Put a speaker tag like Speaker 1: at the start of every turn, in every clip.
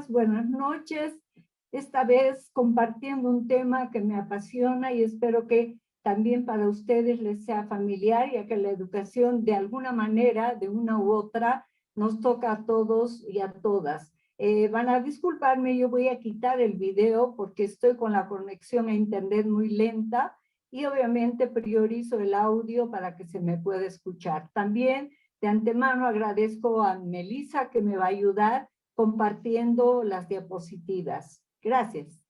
Speaker 1: Buenas noches. Esta vez compartiendo un tema que me apasiona y espero que también para ustedes les sea familiar, ya que la educación de alguna manera, de una u otra, nos toca a todos y a todas. Van a disculparme, yo voy a quitar el video porque estoy con la conexión a internet muy lenta y obviamente priorizo el audio para que se me pueda escuchar. También de antemano agradezco a Melissa que me va a ayudar compartiendo las diapositivas. Gracias.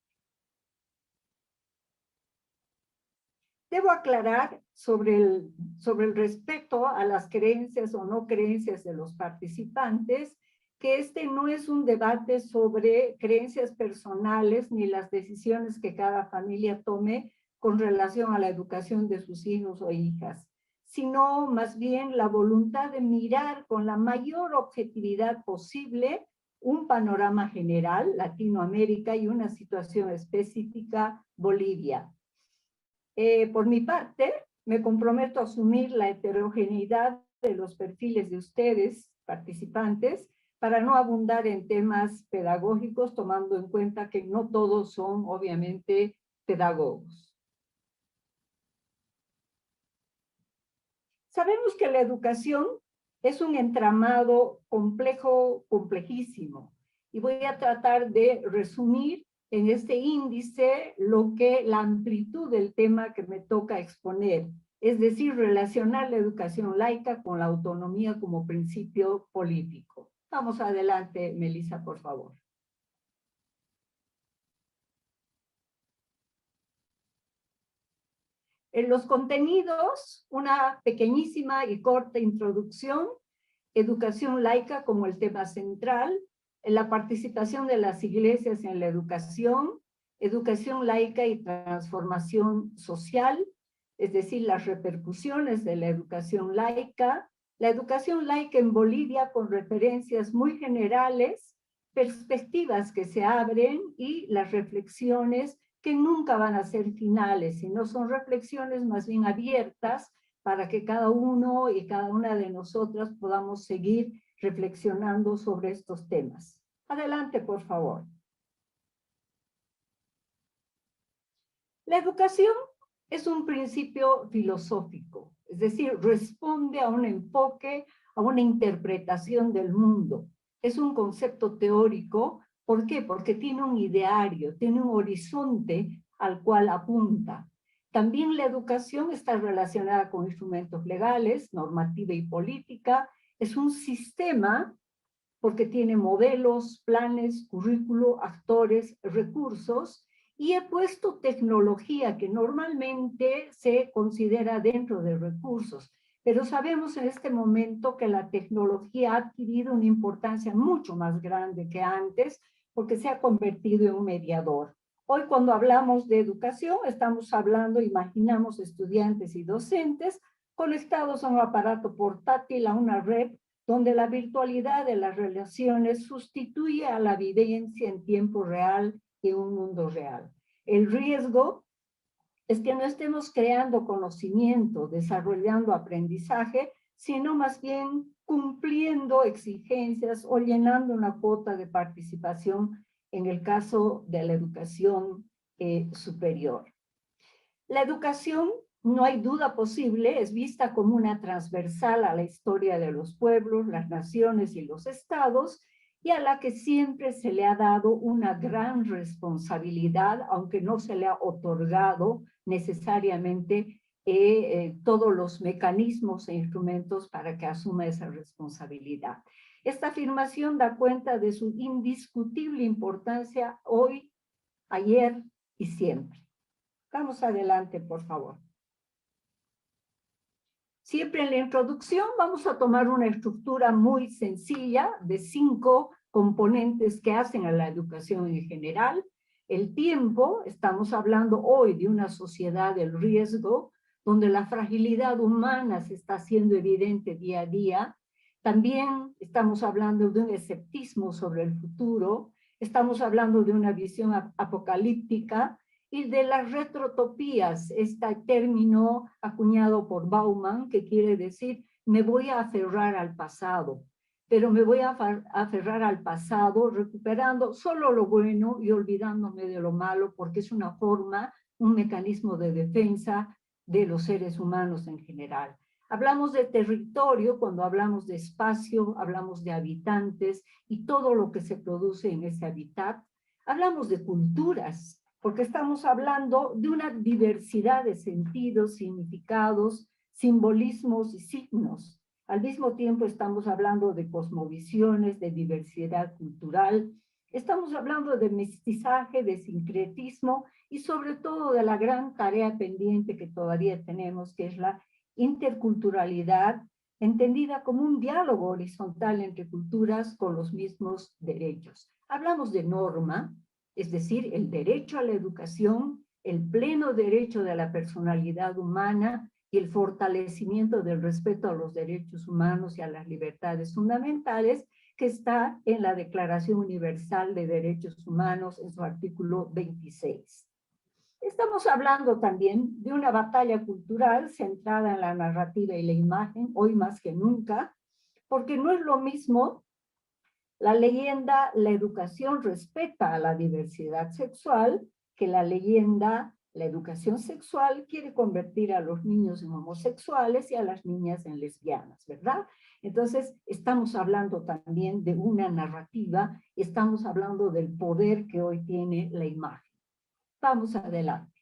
Speaker 1: Debo aclarar sobre el respecto a las creencias o no creencias de los participantes, que este no es un debate sobre creencias personales ni las decisiones que cada familia tome con relación a la educación de sus hijos o hijas, sino más bien la voluntad de mirar con la mayor objetividad posible un panorama general, Latinoamérica, y una situación específica, Bolivia. Por mi parte, me comprometo a asumir la heterogeneidad de los perfiles de ustedes, participantes, para no abundar en temas pedagógicos, tomando en cuenta que no todos son, obviamente, pedagogos. Sabemos que la educación es un entramado complejo, complejísimo, y voy a tratar de resumir en este índice la amplitud del tema que me toca exponer, es decir, relacionar la educación laica con la autonomía como principio político. Vamos adelante, Melissa, por favor. En los contenidos, una pequeñísima y corta introducción, educación laica como el tema central, la participación de las iglesias en la educación laica y transformación social, es decir, las repercusiones de la educación laica en Bolivia con referencias muy generales, perspectivas que se abren y las reflexiones que nunca van a ser finales, sino son reflexiones más bien abiertas para que cada uno y cada una de nosotras podamos seguir reflexionando sobre estos temas. Adelante, por favor. La educación es un principio filosófico, es decir, responde a un enfoque, a una interpretación del mundo. Es un concepto teórico. ¿Por qué? Porque tiene un ideario, tiene un horizonte al cual apunta. También la educación está relacionada con instrumentos legales, normativa y política. Es un sistema porque tiene modelos, planes, currículo, actores, recursos, y he puesto tecnología que normalmente se considera dentro de recursos, pero sabemos en este momento que la tecnología ha adquirido una importancia mucho más grande que antes porque se ha convertido en un mediador. Hoy cuando hablamos de educación estamos hablando, imaginamos estudiantes y docentes conectados a un aparato portátil, a una red, donde la virtualidad de las relaciones sustituye a la vivencia en tiempo real en un mundo real. El riesgo es que no estemos creando conocimiento, desarrollando aprendizaje, sino más bien cumpliendo exigencias o llenando una cuota de participación en el caso de la educación superior. La educación, no hay duda posible, es vista como una transversal a la historia de los pueblos, las naciones y los estados, y a la que siempre se le ha dado una gran responsabilidad, aunque no se le ha otorgado necesariamente todos los mecanismos e instrumentos para que asuma esa responsabilidad. Esta afirmación da cuenta de su indiscutible importancia hoy, ayer y siempre. Vamos adelante, por favor. Siempre en la introducción vamos a tomar una estructura muy sencilla de 5 componentes que hacen a la educación en general. El tiempo, estamos hablando hoy de una sociedad del riesgo, donde la fragilidad humana se está haciendo evidente día a día. También estamos hablando de un escepticismo sobre el futuro, estamos hablando de una visión apocalíptica, y de las retrotopías, este término acuñado por Bauman, que quiere decir, me voy a aferrar al pasado. pero me voy a aferrar al pasado, recuperando solo lo bueno y olvidándome de lo malo, porque es una forma, un mecanismo de defensa de los seres humanos en general. Hablamos de territorio cuando hablamos de espacio, hablamos de habitantes y todo lo que se produce en ese hábitat. Hablamos de culturas, porque estamos hablando de una diversidad de sentidos, significados, simbolismos y signos. Al mismo tiempo estamos hablando de cosmovisiones, de diversidad cultural, estamos hablando de mestizaje, de sincretismo y sobre todo de la gran tarea pendiente que todavía tenemos, que es la interculturalidad, entendida como un diálogo horizontal entre culturas con los mismos derechos. Hablamos de norma, es decir, el derecho a la educación, el pleno derecho de la personalidad humana y el fortalecimiento del respeto a los derechos humanos y a las libertades fundamentales, que está en la Declaración Universal de Derechos Humanos en su artículo 26. Estamos hablando también de una batalla cultural centrada en la narrativa y la imagen, hoy más que nunca, porque no es lo mismo la leyenda, la educación respeta a la diversidad sexual, que la leyenda, la educación sexual quiere convertir a los niños en homosexuales y a las niñas en lesbianas, ¿verdad? Entonces, estamos hablando también de una narrativa, estamos hablando del poder que hoy tiene la imagen. Vamos adelante.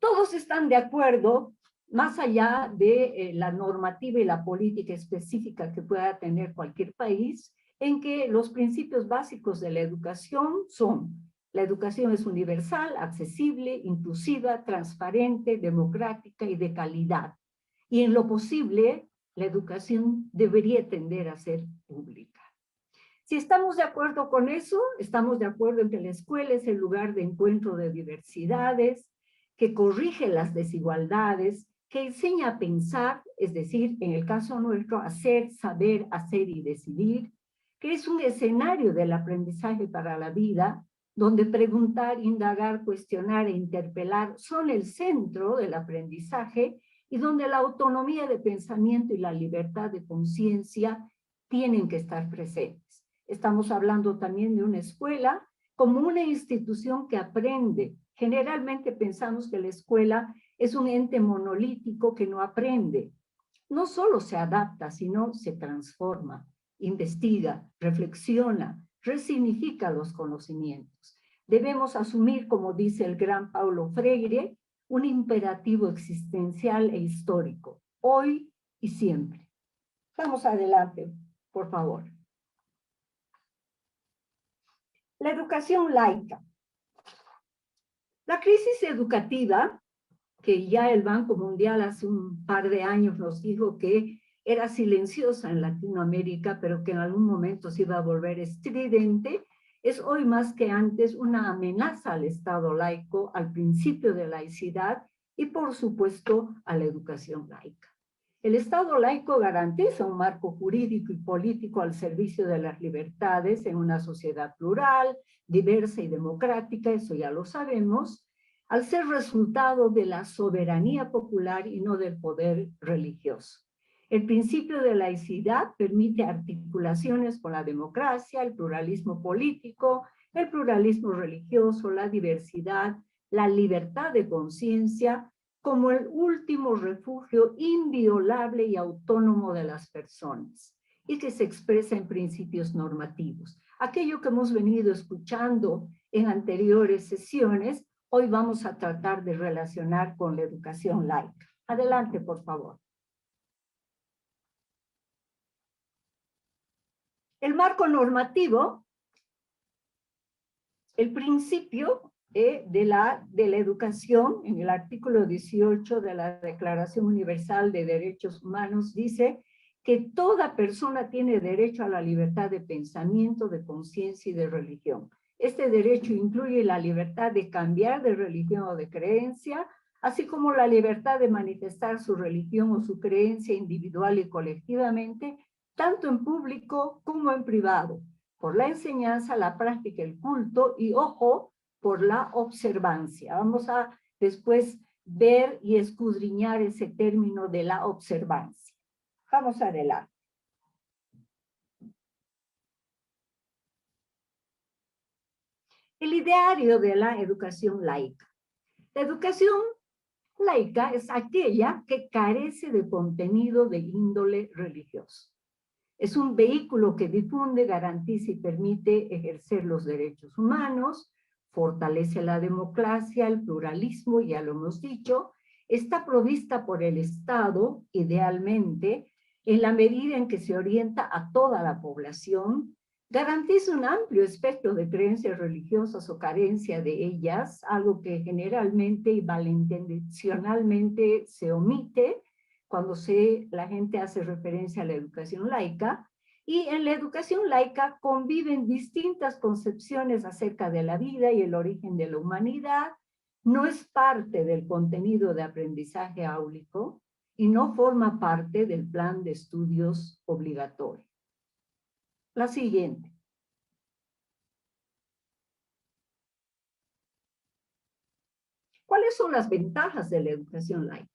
Speaker 1: Todos están de acuerdo, más allá de la normativa y la política específica que pueda tener cualquier país, en que los principios básicos de la educación son: la educación es universal, accesible, inclusiva, transparente, democrática y de calidad. Y en lo posible, la educación debería tender a ser pública. Si estamos de acuerdo con eso, estamos de acuerdo en que la escuela es el lugar de encuentro de diversidades, que corrige las desigualdades, que enseña a pensar, es decir, en el caso nuestro, hacer, saber, hacer y decidir, que es un escenario del aprendizaje para la vida, donde preguntar, indagar, cuestionar e interpelar son el centro del aprendizaje y donde la autonomía de pensamiento y la libertad de conciencia tienen que estar presentes. Estamos hablando también de una escuela como una institución que aprende. Generalmente pensamos que la escuela es un ente monolítico que no aprende. No solo se adapta, sino se transforma, investiga, reflexiona, resignifica los conocimientos. Debemos asumir, como dice el gran Paulo Freire, un imperativo existencial e histórico, hoy y siempre. Vamos adelante, por favor. La educación laica. La crisis educativa, que ya el Banco Mundial hace un par de años nos dijo que era silenciosa en Latinoamérica, pero que en algún momento se iba a volver estridente, es hoy más que antes una amenaza al Estado laico, al principio de laicidad y, por supuesto, a la educación laica. El Estado laico garantiza un marco jurídico y político al servicio de las libertades en una sociedad plural, diversa y democrática, eso ya lo sabemos, al ser resultado de la soberanía popular y no del poder religioso. El principio de laicidad permite articulaciones con la democracia, el pluralismo político, el pluralismo religioso, la diversidad, la libertad de conciencia, como el último refugio inviolable y autónomo de las personas, y que se expresa en principios normativos. Aquello que hemos venido escuchando en anteriores sesiones, hoy vamos a tratar de relacionar con la educación laica. Adelante, por favor. El marco normativo, el principio de la educación, en el artículo 18 de la Declaración Universal de Derechos Humanos, dice que toda persona tiene derecho a la libertad de pensamiento, de conciencia y de religión. Este derecho incluye la libertad de cambiar de religión o de creencia, así como la libertad de manifestar su religión o su creencia individual y colectivamente, tanto en público como en privado, por la enseñanza, la práctica, el culto y, ojo, por la observancia. Vamos a después ver y escudriñar ese término de la observancia. Vamos adelante. El ideario de la educación laica. La educación laica es aquella que carece de contenido de índole religioso. Es un vehículo que difunde, garantiza y permite ejercer los derechos humanos, fortalece la democracia, el pluralismo, ya lo hemos dicho, está provista por el Estado, idealmente, en la medida en que se orienta a toda la población, garantiza un amplio espectro de creencias religiosas o carencia de ellas, algo que generalmente y malintencionalmente se omite cuando la gente hace referencia a la educación laica. Y en la educación laica conviven distintas concepciones acerca de la vida y el origen de la humanidad, no es parte del contenido de aprendizaje áulico y no forma parte del plan de estudios obligatorio. La siguiente. ¿Cuáles son las ventajas de la educación laica?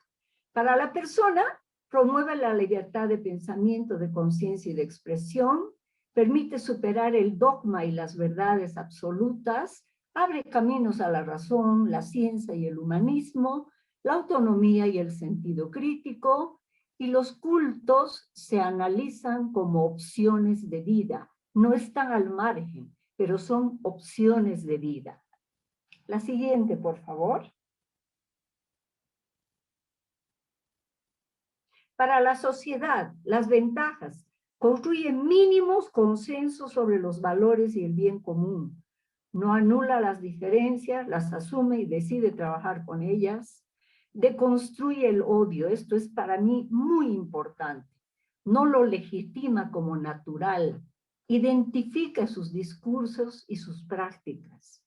Speaker 1: Para la persona, promueve la libertad de pensamiento, de conciencia y de expresión, permite superar el dogma y las verdades absolutas, abre caminos a la razón, la ciencia y el humanismo, la autonomía y el sentido crítico, y los cultos se analizan como opciones de vida. No están al margen, pero son opciones de vida. La siguiente, por favor. Para la sociedad, las ventajas: construye mínimos consensos sobre los valores y el bien común. No anula las diferencias, las asume y decide trabajar con ellas. Deconstruye el odio, esto es para mí muy importante. No lo legitima como natural. Identifica sus discursos y sus prácticas.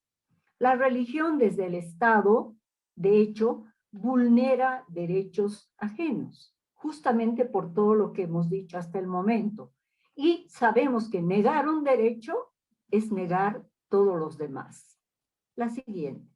Speaker 1: La religión desde el Estado, de hecho, vulnera derechos ajenos, justamente por todo lo que hemos dicho hasta el momento. Y sabemos que negar un derecho es negar todos los demás. La siguiente.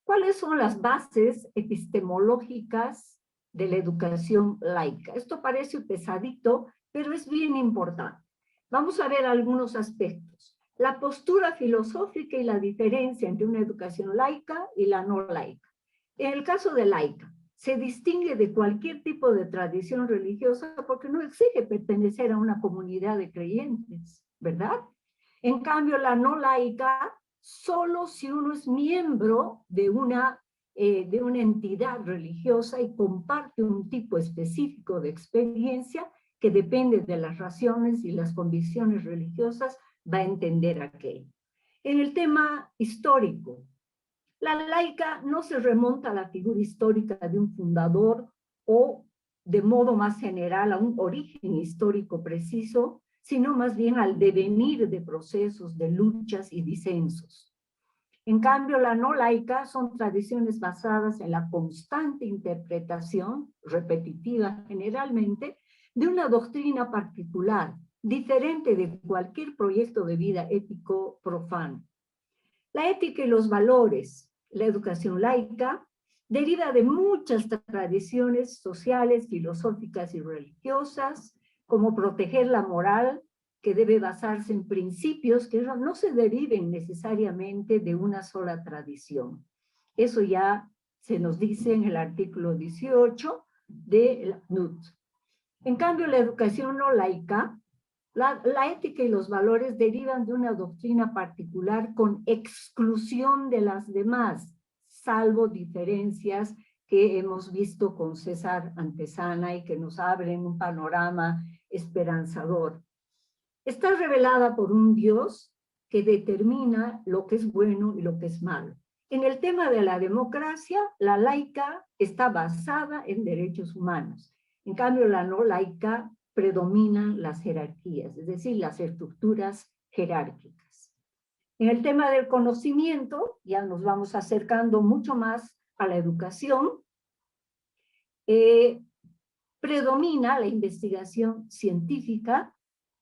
Speaker 1: ¿Cuáles son las bases epistemológicas de la educación laica? Esto parece pesadito, pero es bien importante. Vamos a ver algunos aspectos. La postura filosófica y la diferencia entre una educación laica y la no laica. En el caso de laica, se distingue de cualquier tipo de tradición religiosa porque no exige pertenecer a una comunidad de creyentes, ¿verdad? En cambio, la no laica, solo si uno es miembro de una entidad religiosa y comparte un tipo específico de experiencia que depende de las razones y las convicciones religiosas, va a entender aquello. En el tema histórico, la laica no se remonta a la figura histórica de un fundador o, de modo más general, a un origen histórico preciso, sino más bien al devenir de procesos, de luchas y disensos. En cambio, la no laica son tradiciones basadas en la constante interpretación, repetitiva generalmente, de una doctrina particular, diferente de cualquier proyecto de vida ético profano. La ética y los valores, la educación laica, deriva de muchas tradiciones sociales, filosóficas y religiosas, como proteger la moral, que debe basarse en principios que no se deriven necesariamente de una sola tradición. Eso ya se nos dice en el artículo 18 de NUT. En cambio, la educación no laica, la ética y los valores derivan de una doctrina particular con exclusión de las demás, salvo diferencias que hemos visto con César Antesana y que nos abren un panorama esperanzador. Está revelada por un Dios que determina lo que es bueno y lo que es malo. En el tema de la democracia, la laica está basada en derechos humanos. En cambio, la no laica predominan las jerarquías, es decir, las estructuras jerárquicas. En el tema del conocimiento, ya nos vamos acercando mucho más a la educación, predomina la investigación científica.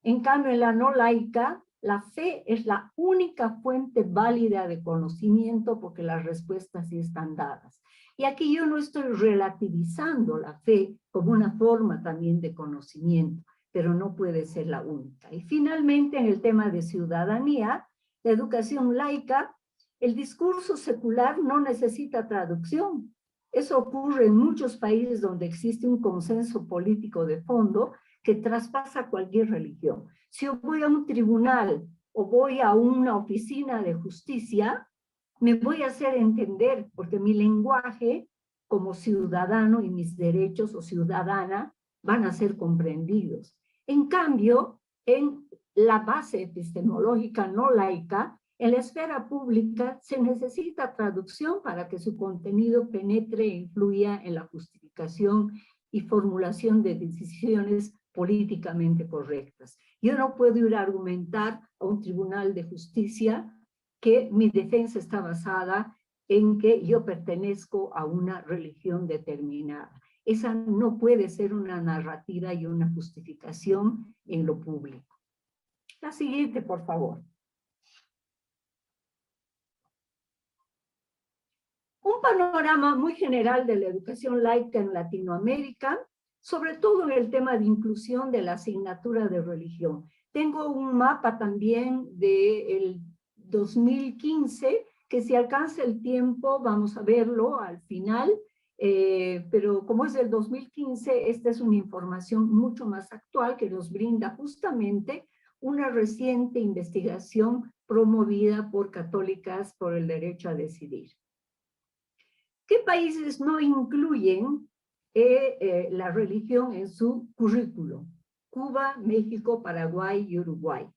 Speaker 1: En cambio, en la no laica, la fe es la única fuente válida de conocimiento porque las respuestas sí están dadas. Y aquí yo no estoy relativizando la fe como una forma también de conocimiento, pero no puede ser la única. Y finalmente, en el tema de ciudadanía, la educación laica, el discurso secular no necesita traducción. Eso ocurre en muchos países donde existe un consenso político de fondo que traspasa cualquier religión. Si yo voy a un tribunal o voy a una oficina de justicia, me voy a hacer entender, porque mi lenguaje como ciudadano y mis derechos o ciudadana van a ser comprendidos. En cambio, en la base epistemológica no laica, en la esfera pública se necesita traducción para que su contenido penetre e influya en la justificación y formulación de decisiones políticamente correctas. Yo no puedo ir a argumentar a un tribunal de justicia que mi defensa está basada en que yo pertenezco a una religión determinada. Esa no puede ser una narrativa y una justificación en lo público. La siguiente, por favor. Un panorama muy general de la educación laica en Latinoamérica, sobre todo en el tema de inclusión de la asignatura de religión. Tengo un mapa también del 2015, que si alcanza el tiempo vamos a verlo al final, pero como es del 2015, esta es una información mucho más actual que nos brinda justamente una reciente investigación promovida por Católicas por el Derecho a Decidir. ¿Qué países no incluyen la religión en su currículo? Cuba, México, Paraguay y Uruguay.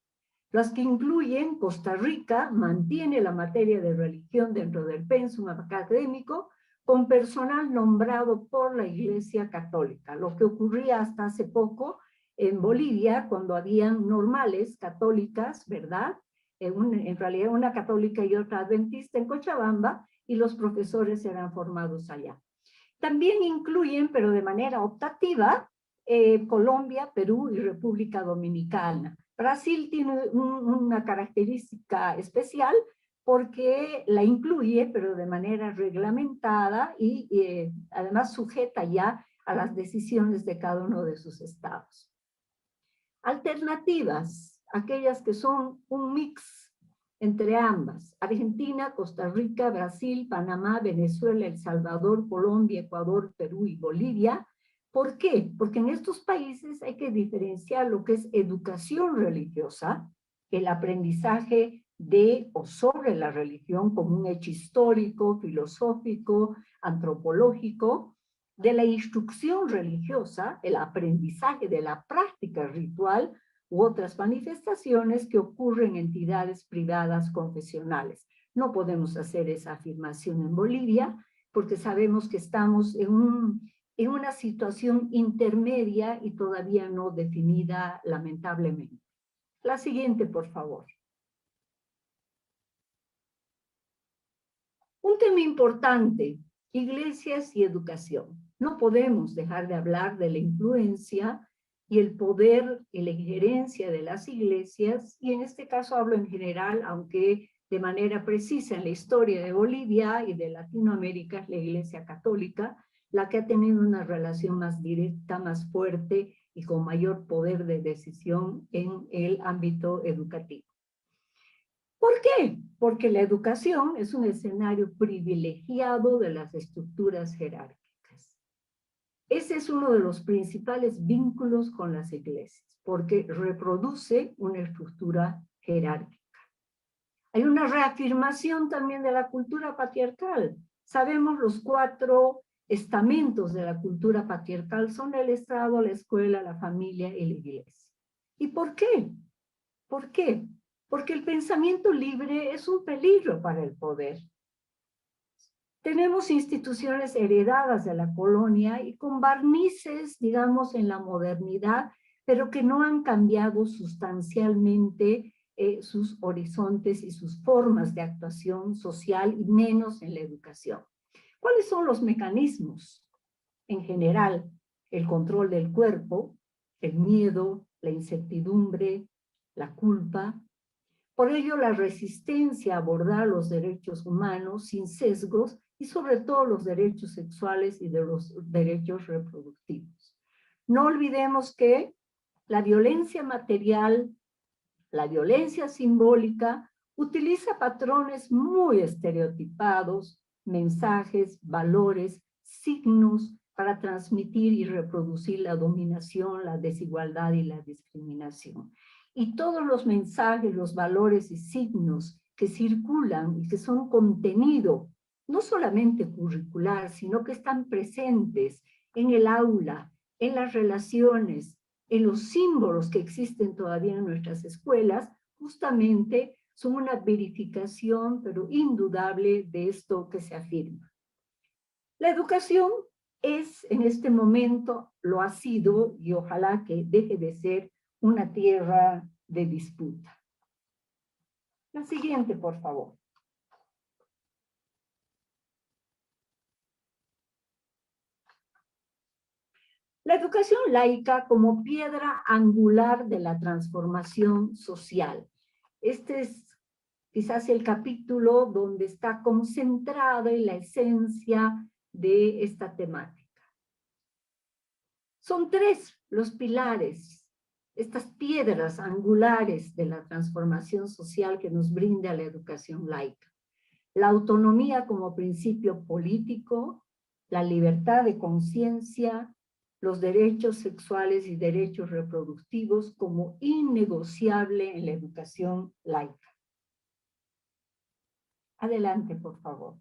Speaker 1: Las que incluyen, Costa Rica mantiene la materia de religión dentro del pensum académico con personal nombrado por la Iglesia Católica, lo que ocurría hasta hace poco en Bolivia, cuando habían normales católicas, ¿verdad? En realidad una católica y otra adventista en Cochabamba, y los profesores eran formados allá. También incluyen, pero de manera optativa, Colombia, Perú y República Dominicana. Brasil tiene una característica especial porque la incluye, pero de manera reglamentada y además sujeta ya a las decisiones de cada uno de sus estados. Alternativas, aquellas que son un mix entre ambas: Argentina, Costa Rica, Brasil, Panamá, Venezuela, El Salvador, Colombia, Ecuador, Perú y Bolivia. ¿Por qué? Porque en estos países hay que diferenciar lo que es educación religiosa, el aprendizaje de o sobre la religión como un hecho histórico, filosófico, antropológico, de la instrucción religiosa, el aprendizaje de la práctica ritual u otras manifestaciones que ocurren en entidades privadas confesionales. No podemos hacer esa afirmación en Bolivia porque sabemos que estamos en una situación intermedia y todavía no definida, lamentablemente. La siguiente, por favor. Un tema importante: iglesias y educación. No podemos dejar de hablar de la influencia y el poder y la injerencia de las iglesias, y en este caso hablo en general, aunque de manera precisa en la historia de Bolivia y de Latinoamérica es la Iglesia Católica la que ha tenido una relación más directa, más fuerte y con mayor poder de decisión en el ámbito educativo. ¿Por qué? Porque la educación es un escenario privilegiado de las estructuras jerárquicas. Ese es uno de los principales vínculos con las iglesias, porque reproduce una estructura jerárquica. Hay una reafirmación también de la cultura patriarcal. Sabemos los 4 estamentos de la cultura patriarcal son el Estado, la escuela, la familia y la iglesia. ¿Y por qué? ¿Por qué? Porque el pensamiento libre es un peligro para el poder. Tenemos instituciones heredadas de la colonia y con barnices, digamos, en la modernidad, pero que no han cambiado sustancialmente sus horizontes y sus formas de actuación social, y menos en la educación. ¿Cuáles son los mecanismos? En general, el control del cuerpo, el miedo, la incertidumbre, la culpa, Por ello, la resistencia a abordar los derechos humanos sin sesgos y sobre todo los derechos sexuales y de los derechos reproductivos. No olvidemos que la violencia material, la violencia simbólica, utiliza patrones muy estereotipados, mensajes, valores, signos para transmitir y reproducir la dominación, la desigualdad y la discriminación. Y todos los mensajes, los valores y signos que circulan y que son contenido, no solamente curricular, sino que están presentes en el aula, en las relaciones, en los símbolos que existen todavía en nuestras escuelas, justamente son una verificación, pero indudable, de esto que se afirma. La educación es, en este momento, lo ha sido, y ojalá que deje de ser, una tierra de disputa. La siguiente, por favor. La educación laica como piedra angular de la transformación social. Este es quizás el capítulo donde está concentrada en la esencia de esta temática. Son tres los pilares, estas piedras angulares de la transformación social que nos brinda la educación laica. La autonomía como principio político, la libertad de conciencia, los derechos sexuales y derechos reproductivos como innegociable en la educación laica. Adelante, por favor.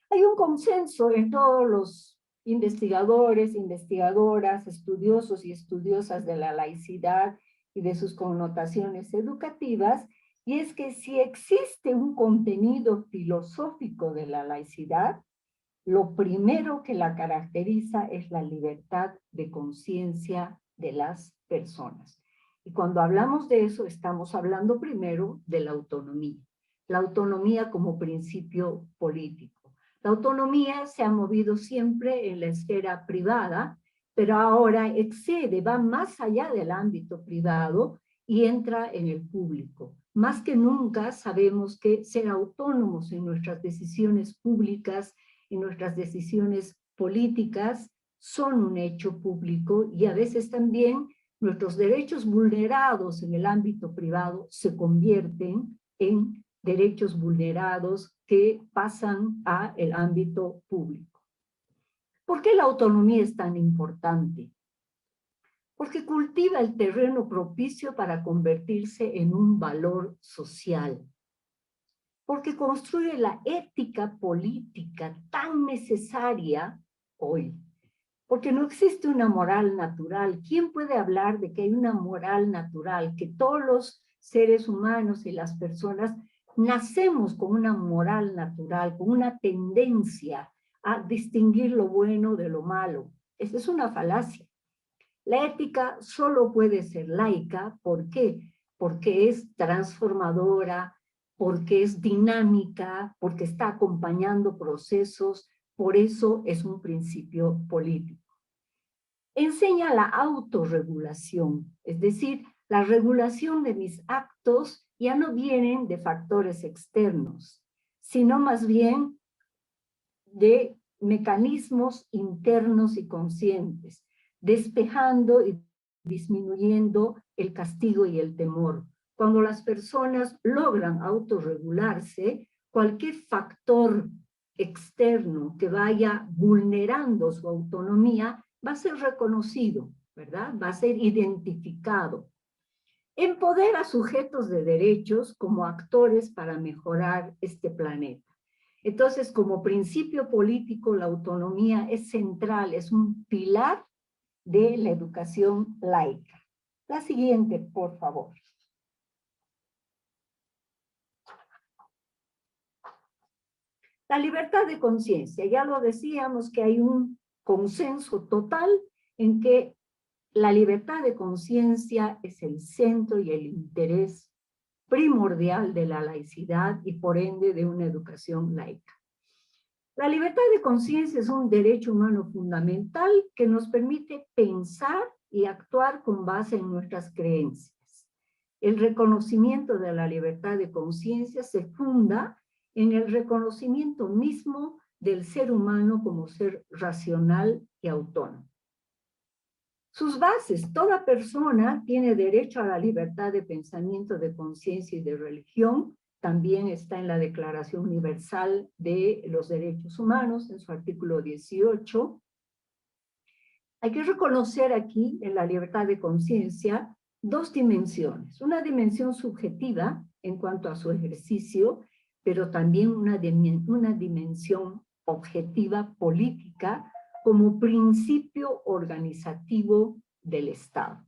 Speaker 1: Hay un consenso en todos los investigadores, investigadoras, estudiosos y estudiosas de la laicidad y de sus connotaciones educativas, y es que si existe un contenido filosófico de la laicidad, lo primero que la caracteriza es la libertad de conciencia de las personas. Y cuando hablamos de eso, estamos hablando primero de la autonomía como principio político. La autonomía se ha movido siempre en la esfera privada, pero ahora excede, va más allá del ámbito privado y entra en el público. Más que nunca sabemos que ser autónomos en nuestras decisiones públicas y nuestras decisiones políticas son un hecho público y a veces también nuestros derechos vulnerados en el ámbito privado se convierten en derechos vulnerados que pasan al ámbito público. ¿Por qué la autonomía es tan importante? Porque cultiva el terreno propicio para convertirse en un valor social. Porque construye la ética política tan necesaria hoy. Porque no existe una moral natural. ¿Quién puede hablar de que hay una moral natural? Que todos los seres humanos y las personas nacemos con una moral natural, con una tendencia a distinguir lo bueno de lo malo. Esa es una falacia. La ética solo puede ser laica. ¿Por qué? Porque es transformadora, porque es dinámica, porque está acompañando procesos, por eso es un principio político. Enseña la autorregulación, es decir, la regulación de mis actos ya no vienen de factores externos, sino más bien de mecanismos internos y conscientes, despejando y disminuyendo el castigo y el temor. Cuando las personas logran autorregularse, cualquier factor externo que vaya vulnerando su autonomía va a ser reconocido, ¿verdad? Va a ser identificado. Empodera a sujetos de derechos como actores para mejorar este planeta. Entonces, como principio político, la autonomía es central, es un pilar de la educación laica. La siguiente, por favor. La libertad de conciencia. Ya lo decíamos que hay un consenso total en que la libertad de conciencia es el centro y el interés primordial de la laicidad y por ende de una educación laica. La libertad de conciencia es un derecho humano fundamental que nos permite pensar y actuar con base en nuestras creencias. El reconocimiento de la libertad de conciencia se funda en el reconocimiento mismo del ser humano como ser racional y autónomo. Sus bases: toda persona tiene derecho a la libertad de pensamiento, de conciencia y de religión. También está en la Declaración Universal de los Derechos Humanos, en su artículo 18. Hay que reconocer aquí, en la libertad de conciencia, dos dimensiones. Una dimensión subjetiva en cuanto a su ejercicio, pero también una dimensión objetiva política como principio organizativo del Estado.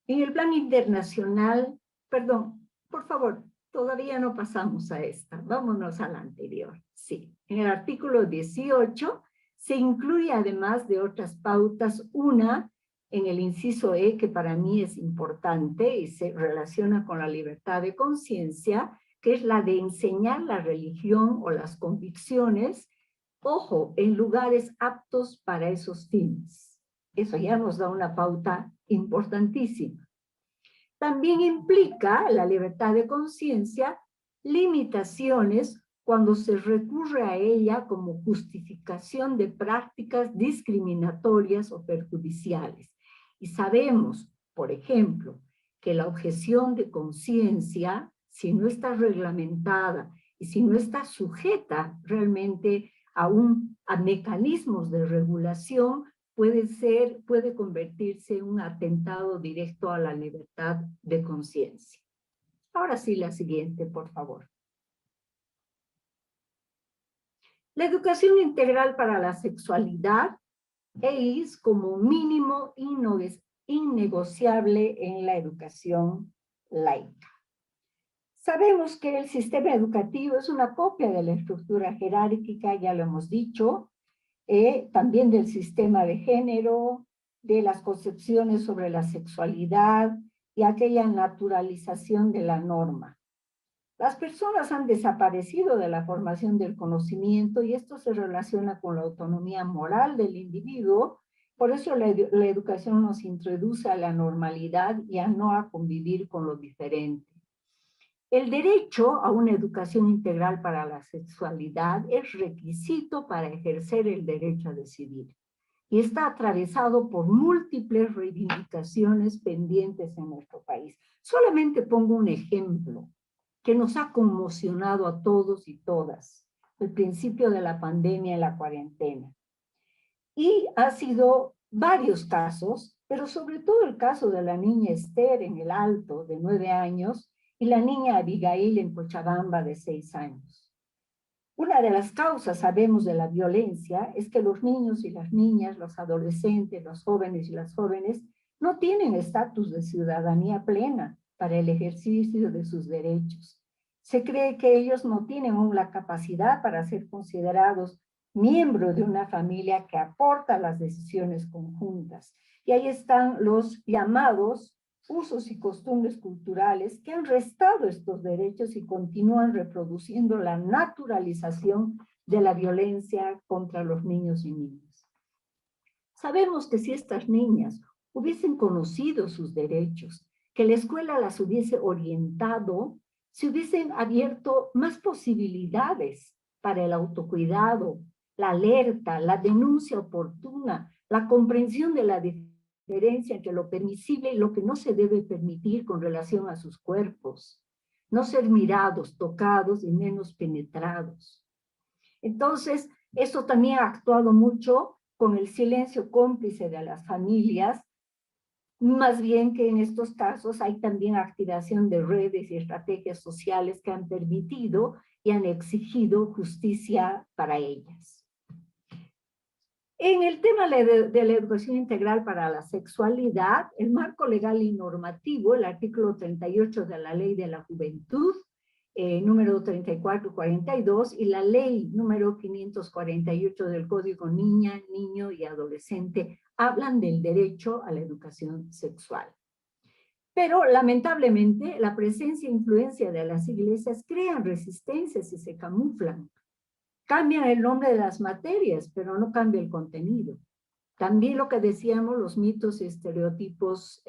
Speaker 1: En el plan internacional, perdón, por favor, todavía no pasamos a esta, vámonos a la anterior. Sí, en el artículo 18 se incluye, además de otras pautas, una en el inciso E, que para mí es importante y se relaciona con la libertad de conciencia, que es la de enseñar la religión o las convicciones, ojo, en lugares aptos para esos fines. Eso ya nos da una pauta importantísima. También implica la libertad de conciencia limitaciones cuando se recurre a ella como justificación de prácticas discriminatorias o perjudiciales. Y sabemos, por ejemplo, que la objeción de conciencia, si no está reglamentada y si no está sujeta realmente a mecanismos de regulación, puede convertirse en un atentado directo a la libertad de conciencia. Ahora sí, la siguiente, por favor. La educación integral para la sexualidad es como mínimo innegociable en la educación laica. Sabemos que el sistema educativo es una copia de la estructura jerárquica, ya lo hemos dicho, también del sistema de género, de las concepciones sobre la sexualidad y aquella naturalización de la norma. Las personas han desaparecido de la formación del conocimiento y esto se relaciona con la autonomía moral del individuo. Por eso la educación nos introduce a la normalidad y a no a convivir con lo diferente. El derecho a una educación integral para la sexualidad es requisito para ejercer el derecho a decidir y está atravesado por múltiples reivindicaciones pendientes en nuestro país. Solamente pongo un ejemplo que nos ha conmocionado a todos y todas: el principio de la pandemia en la cuarentena. Y ha sido varios casos, pero sobre todo el caso de la niña Esther en el Alto, de 9 años, y la niña Abigail en Cochabamba, de 6 años. Una de las causas, sabemos, de la violencia es que los niños y las niñas, los adolescentes, los jóvenes y las jóvenes, no tienen estatus de ciudadanía plena para el ejercicio de sus derechos. Se cree que ellos no tienen aún la capacidad para ser considerados miembros de una familia que aporta las decisiones conjuntas. Y ahí están los llamados usos y costumbres culturales que han restado estos derechos y continúan reproduciendo la naturalización de la violencia contra los niños y niñas. Sabemos que si estas niñas hubiesen conocido sus derechos, que la escuela las hubiese orientado, se hubiesen abierto más posibilidades para el autocuidado, la alerta, la denuncia oportuna, la comprensión de la diferencia entre lo permisible y lo que no se debe permitir con relación a sus cuerpos. No ser mirados, tocados y menos penetrados. Entonces, eso también ha actuado mucho con el silencio cómplice de las familias, más bien que en estos casos hay también activación de redes y estrategias sociales que han permitido y han exigido justicia para ellas. En el tema de la educación integral para la sexualidad, el marco legal y normativo, el artículo 38 de la Ley de la Juventud, número 3442, y la ley número 548 del Código Niña, Niño y Adolescente, hablan del derecho a la educación sexual. Pero lamentablemente la presencia e influencia de las iglesias crean resistencias y se camuflan. Cambian el nombre de las materias, pero no cambia el contenido. También lo que decíamos, los mitos y estereotipos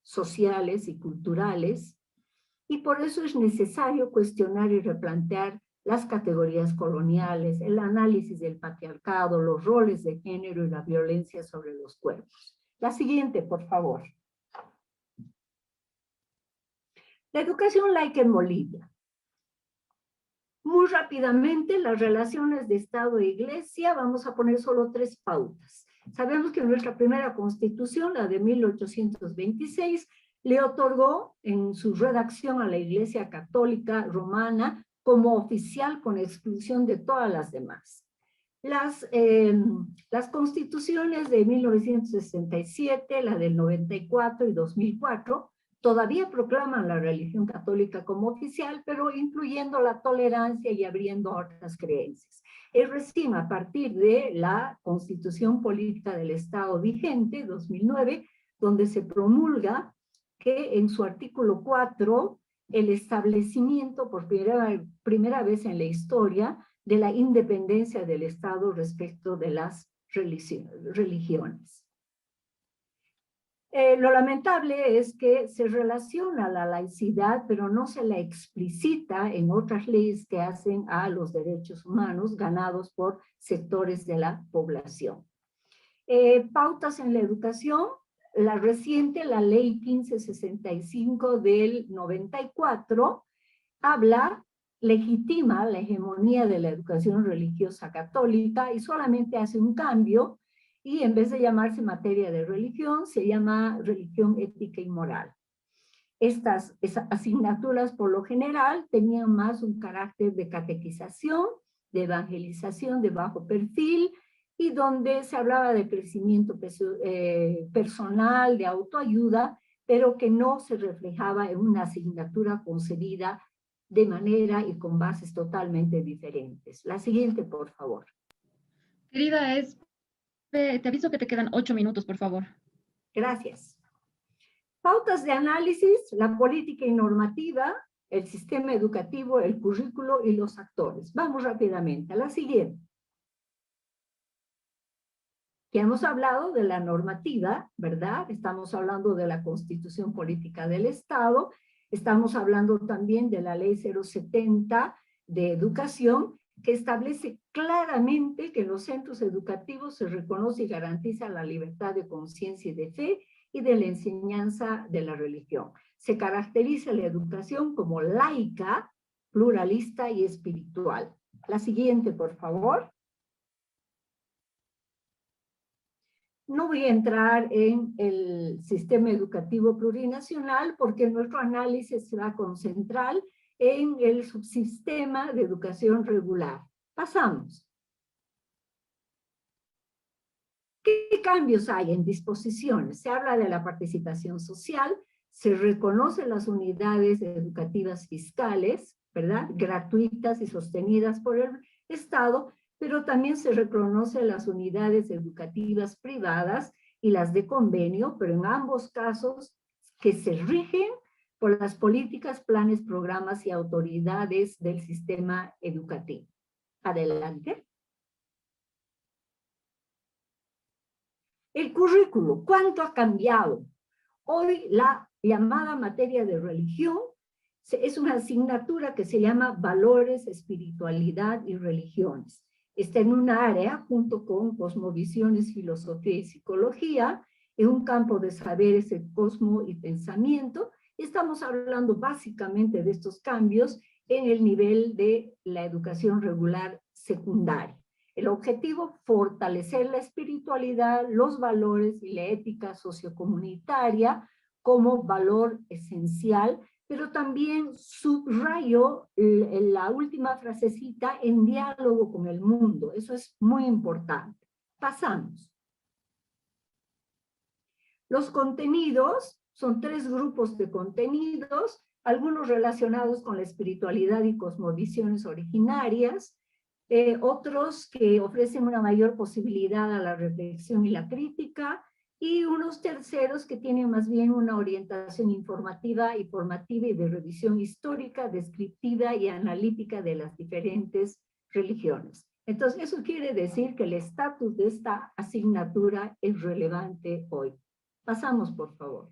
Speaker 1: sociales y culturales, y por eso es necesario cuestionar y replantear las categorías coloniales, el análisis del patriarcado, los roles de género y la violencia sobre los cuerpos. La siguiente, por favor. La educación laica en Bolivia. Muy rápidamente, las relaciones de Estado e Iglesia, vamos a poner solo 3 pautas. Sabemos que nuestra primera constitución, la de 1826, le otorgó en su redacción a la Iglesia Católica Romana como oficial con exclusión de todas las demás. Las constituciones de 1967, la del 94 y 2004, todavía proclaman la religión católica como oficial, pero incluyendo la tolerancia y abriendo otras creencias. Es recién a partir de la Constitución Política del Estado vigente, 2009, donde se promulga que en su artículo 4, el establecimiento por primera vez en la historia de la independencia del Estado respecto de las religiones. Lo lamentable es que se relaciona la laicidad, pero no se la explicita en otras leyes que hacen a los derechos humanos ganados por sectores de la población. Pautas en la educación, la reciente, la ley 1565 del 94, legitima la hegemonía de la educación religiosa católica y solamente hace un cambio, y en vez de llamarse materia de religión, se llama religión ética y moral. Estas asignaturas, por lo general, tenían más un carácter de catequización, de evangelización de bajo perfil, y donde se hablaba de crecimiento personal, de autoayuda, pero que no se reflejaba en una asignatura concebida de manera y con bases totalmente diferentes. La siguiente, por favor.
Speaker 2: Querida, te aviso que te quedan 8 minutos, por favor.
Speaker 1: Gracias. Pautas de análisis, la política y normativa, el sistema educativo, el currículo y los actores. Vamos rápidamente a la siguiente. Ya hemos hablado de la normativa, ¿verdad? Estamos hablando de la Constitución Política del Estado, estamos hablando también de la Ley 070 de Educación, que establece claramente que en los centros educativos se reconoce y garantiza la libertad de conciencia y de fe y de la enseñanza de la religión. Se caracteriza la educación como laica, pluralista y espiritual. La siguiente, por favor. No voy a entrar en el sistema educativo plurinacional porque nuestro análisis se va a concentrar en el subsistema de educación regular. Pasamos. ¿Qué cambios hay en disposiciones? Se habla de la participación social, se reconocen las unidades educativas fiscales, ¿verdad? Gratuitas y sostenidas por el Estado, pero también se reconocen las unidades educativas privadas y las de convenio, pero en ambos casos que se rigen por las políticas, planes, programas y autoridades del sistema educativo. Adelante. El currículo, ¿cuánto ha cambiado? Hoy la llamada materia de religión es una asignatura que se llama Valores, Espiritualidad y Religiones. Está en un área, junto con cosmovisiones, filosofía y psicología, en un campo de saberes de cosmo y pensamiento. Estamos hablando básicamente de estos cambios en el nivel de la educación regular secundaria. El objetivo, fortalecer la espiritualidad, los valores y la ética sociocomunitaria como valor esencial, pero también subrayo la última frasecita, en diálogo con el mundo. Eso es muy importante. Pasamos. Los contenidos son 3 grupos de contenidos, algunos relacionados con la espiritualidad y cosmovisiones originarias, otros que ofrecen una mayor posibilidad a la reflexión y la crítica, y unos terceros que tienen más bien una orientación informativa y formativa y de revisión histórica, descriptiva y analítica de las diferentes religiones. Entonces, eso quiere decir que el estatus de esta asignatura es relevante hoy. Pasamos, por favor.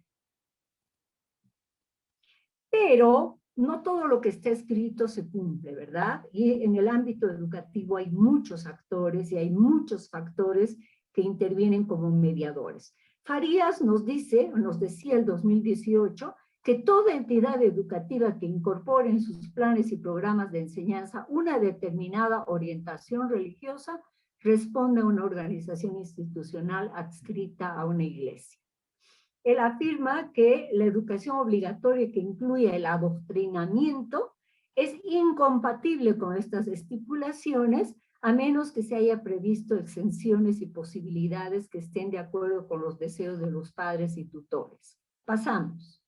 Speaker 1: Pero no todo lo que está escrito se cumple, ¿verdad? Y en el ámbito educativo hay muchos actores y hay muchos factores que intervienen como mediadores. Farías nos dice, nos decía el 2018, que toda entidad educativa que incorpore en sus planes y programas de enseñanza una determinada orientación religiosa responde a una organización institucional adscrita a una iglesia. Él afirma que la educación obligatoria que incluye el adoctrinamiento es incompatible con estas estipulaciones a menos que se haya previsto exenciones y posibilidades que estén de acuerdo con los deseos de los padres y tutores. Pasamos.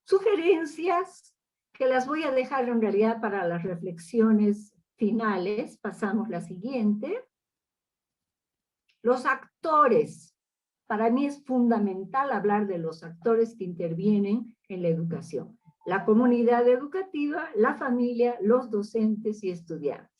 Speaker 1: Sugerencias que las voy a dejar en realidad para las reflexiones finales. Pasamos la siguiente. Los actores. Para mí es fundamental hablar de los actores que intervienen en la educación. La comunidad educativa, la familia, los docentes y estudiantes.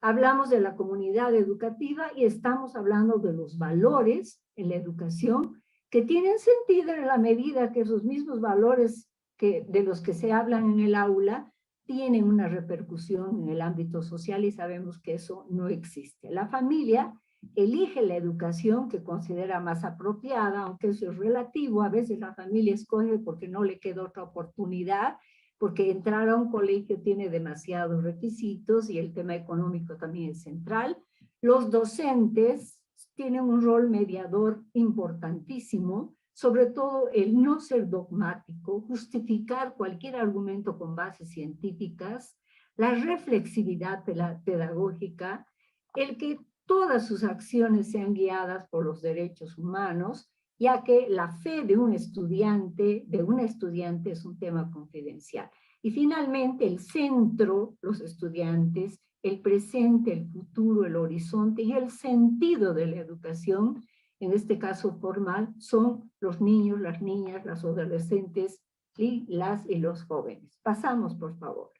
Speaker 1: Hablamos de la comunidad educativa y estamos hablando de los valores en la educación que tienen sentido en la medida que esos mismos valores de los que se hablan en el aula tienen una repercusión en el ámbito social y sabemos que eso no existe. La familia elige la educación que considera más apropiada, aunque eso es relativo. A veces la familia escoge porque no le queda otra oportunidad, porque entrar a un colegio tiene demasiados requisitos y el tema económico también es central. Los docentes tienen un rol mediador importantísimo, sobre todo el no ser dogmático, justificar cualquier argumento con bases científicas, la reflexividad pedagógica, el que todas sus acciones sean guiadas por los derechos humanos, ya que la fe de un estudiante es un tema confidencial. Y finalmente el centro, los estudiantes, el presente, el futuro, el horizonte y el sentido de la educación, en este caso formal, son los niños, las niñas, las adolescentes y los jóvenes. Pasamos, por favor.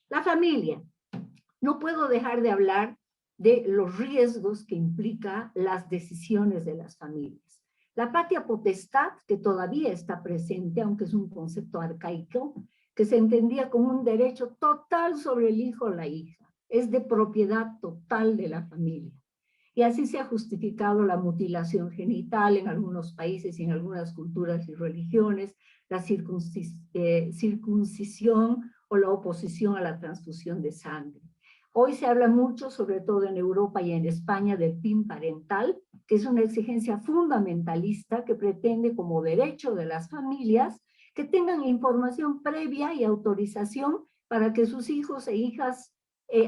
Speaker 1: La familia. No puedo dejar de hablar de los riesgos que implica las decisiones de las familias. La patria potestad, que todavía está presente, aunque es un concepto arcaico, que se entendía como un derecho total sobre el hijo o la hija, es de propiedad total de la familia. Y así se ha justificado la mutilación genital en algunos países y en algunas culturas y religiones, la circuncisión o la oposición a la transfusión de sangre. Hoy se habla mucho, sobre todo en Europa y en España, del PIN parental, que es una exigencia fundamentalista que pretende como derecho de las familias que tengan información previa y autorización para que sus hijos e hijas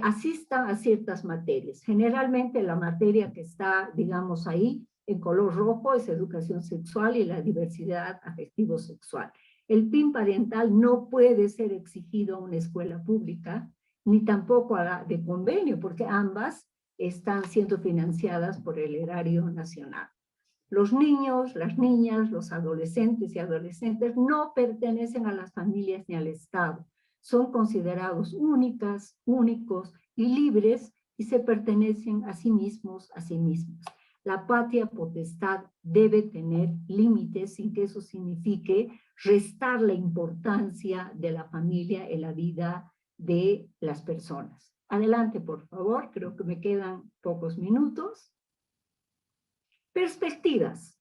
Speaker 1: asistan a ciertas materias. Generalmente la materia que está, digamos, ahí en color rojo es educación sexual y la diversidad afectivo-sexual. El PIN parental no puede ser exigido a una escuela pública, ni tampoco a la de convenio, porque ambas están siendo financiadas por el erario nacional. Los niños, las niñas, los adolescentes y adolescentes no pertenecen a las familias ni al Estado. Son considerados únicos y libres y se pertenecen a sí mismos, a sí mismos. La patria potestad debe tener límites sin que eso signifique restar la importancia de la familia en la vida de las personas. Adelante, por favor, creo que me quedan pocos minutos. Perspectivas.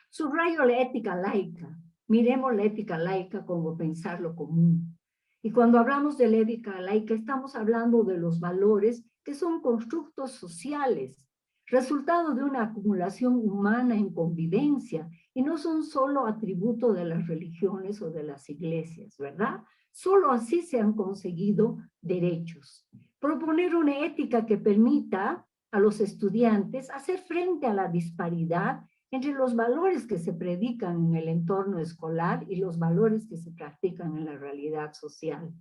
Speaker 1: Subrayo la ética laica. Miremos la ética laica como pensar lo común. Y cuando hablamos de la ética laica, estamos hablando de los valores que son constructos sociales, resultado de una acumulación humana en convivencia, y no son solo atributo de las religiones o de las iglesias, ¿verdad? Solo así se han conseguido derechos. Proponer una ética que permita a los estudiantes hacer frente a la disparidad entre los valores que se predican en el entorno escolar y los valores que se practican en la realidad social.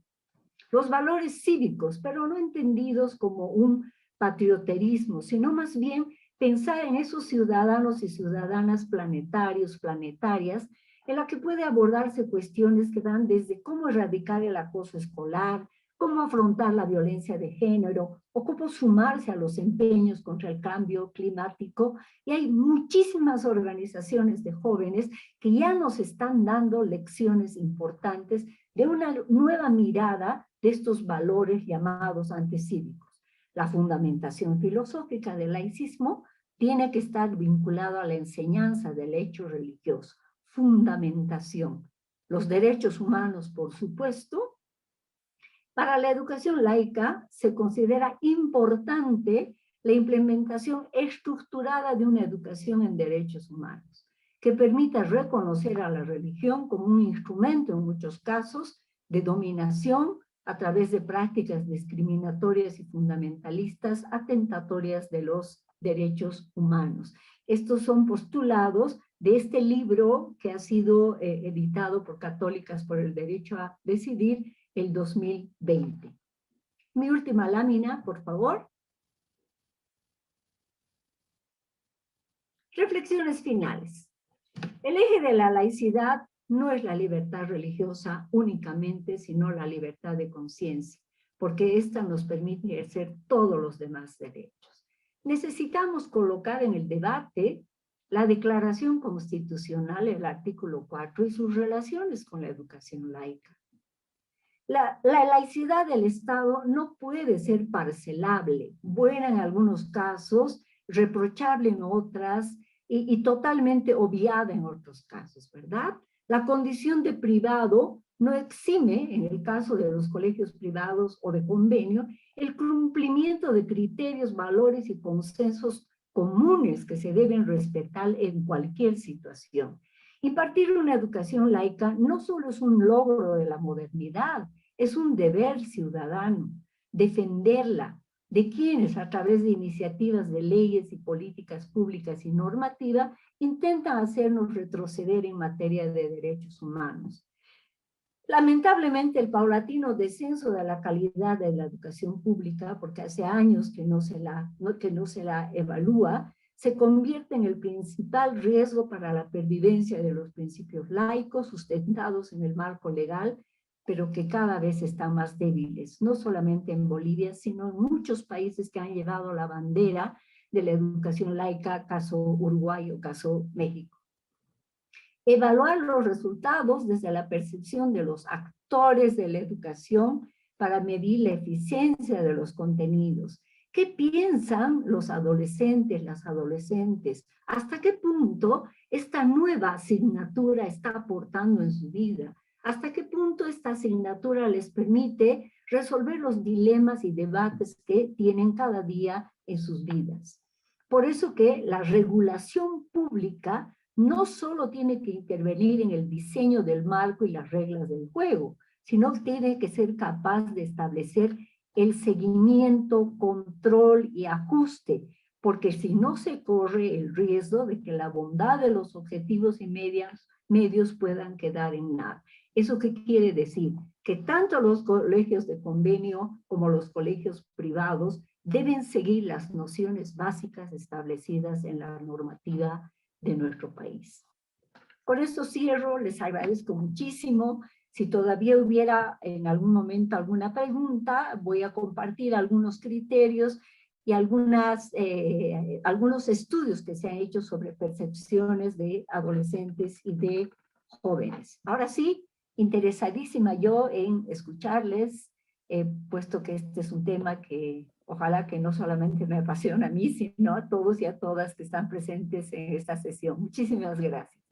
Speaker 1: Los valores cívicos, pero no entendidos como un patrioterismo, sino más bien pensar en esos ciudadanos y ciudadanas planetarios, planetarias, en la que puede abordarse cuestiones que van desde cómo erradicar el acoso escolar, cómo afrontar la violencia de género o cómo sumarse a los empeños contra el cambio climático. Y hay muchísimas organizaciones de jóvenes que ya nos están dando lecciones importantes de una nueva mirada de estos valores llamados anticívicos. La fundamentación filosófica del laicismo tiene que estar vinculado a la enseñanza del hecho religioso. Fundamentación. Los derechos humanos, por supuesto. Para la educación laica se considera importante la implementación estructurada de una educación en derechos humanos, que permita reconocer a la religión como un instrumento en muchos casos de dominación a través de prácticas discriminatorias y fundamentalistas atentatorias de los derechos humanos. Estos son postulados de este libro que ha sido editado por Católicas por el Derecho a Decidir el 2020. Mi última lámina, por favor. Reflexiones finales. El eje de la laicidad no es la libertad religiosa únicamente, sino la libertad de conciencia, porque esta nos permite ejercer todos los demás derechos. Necesitamos colocar en el debate la Declaración Constitucional, el artículo 4, y sus relaciones con la educación laica. La laicidad del Estado no puede ser parcelable, buena en algunos casos, reprochable en otras y totalmente obviada en otros casos, ¿verdad? La condición de privado no exime, en el caso de los colegios privados o de convenio, el cumplimiento de criterios, valores y consensos comunes que se deben respetar en cualquier situación. Impartir una educación laica no solo es un logro de la modernidad, es un deber ciudadano, defenderla de quienes a través de iniciativas de leyes y políticas públicas y normativa intentan hacernos retroceder en materia de derechos humanos. Lamentablemente, el paulatino descenso de la calidad de la educación pública, porque hace años que no se la evalúa, se convierte en el principal riesgo para la pervivencia de los principios laicos sustentados en el marco legal, pero que cada vez están más débiles, no solamente en Bolivia, sino en muchos países que han llevado la bandera de la educación laica, caso Uruguay o caso México. Evaluar los resultados desde la percepción de los actores de la educación para medir la eficiencia de los contenidos. ¿Qué piensan los adolescentes, las adolescentes? ¿Hasta qué punto esta nueva asignatura está aportando en su vida? ¿Hasta qué punto esta asignatura les permite resolver los dilemas y debates que tienen cada día en sus vidas? Por eso que la regulación pública no solo tiene que intervenir en el diseño del marco y las reglas del juego, sino que tiene que ser capaz de establecer el seguimiento, control y ajuste, porque si no se corre el riesgo de que la bondad de los objetivos y medios puedan quedar en nada. ¿Eso qué quiere decir? Que tanto los colegios de convenio como los colegios privados deben seguir las nociones básicas establecidas en la normativa de nuestro país. Con esto cierro, les agradezco muchísimo. Si todavía hubiera en algún momento alguna pregunta, voy a compartir algunos criterios y algunos estudios que se han hecho sobre percepciones de adolescentes y de jóvenes. Ahora sí, interesadísima yo en escucharles, puesto que este es un tema que ojalá que no solamente me apasiona a mí, sino a todos y a todas que están presentes en esta sesión. Muchísimas gracias.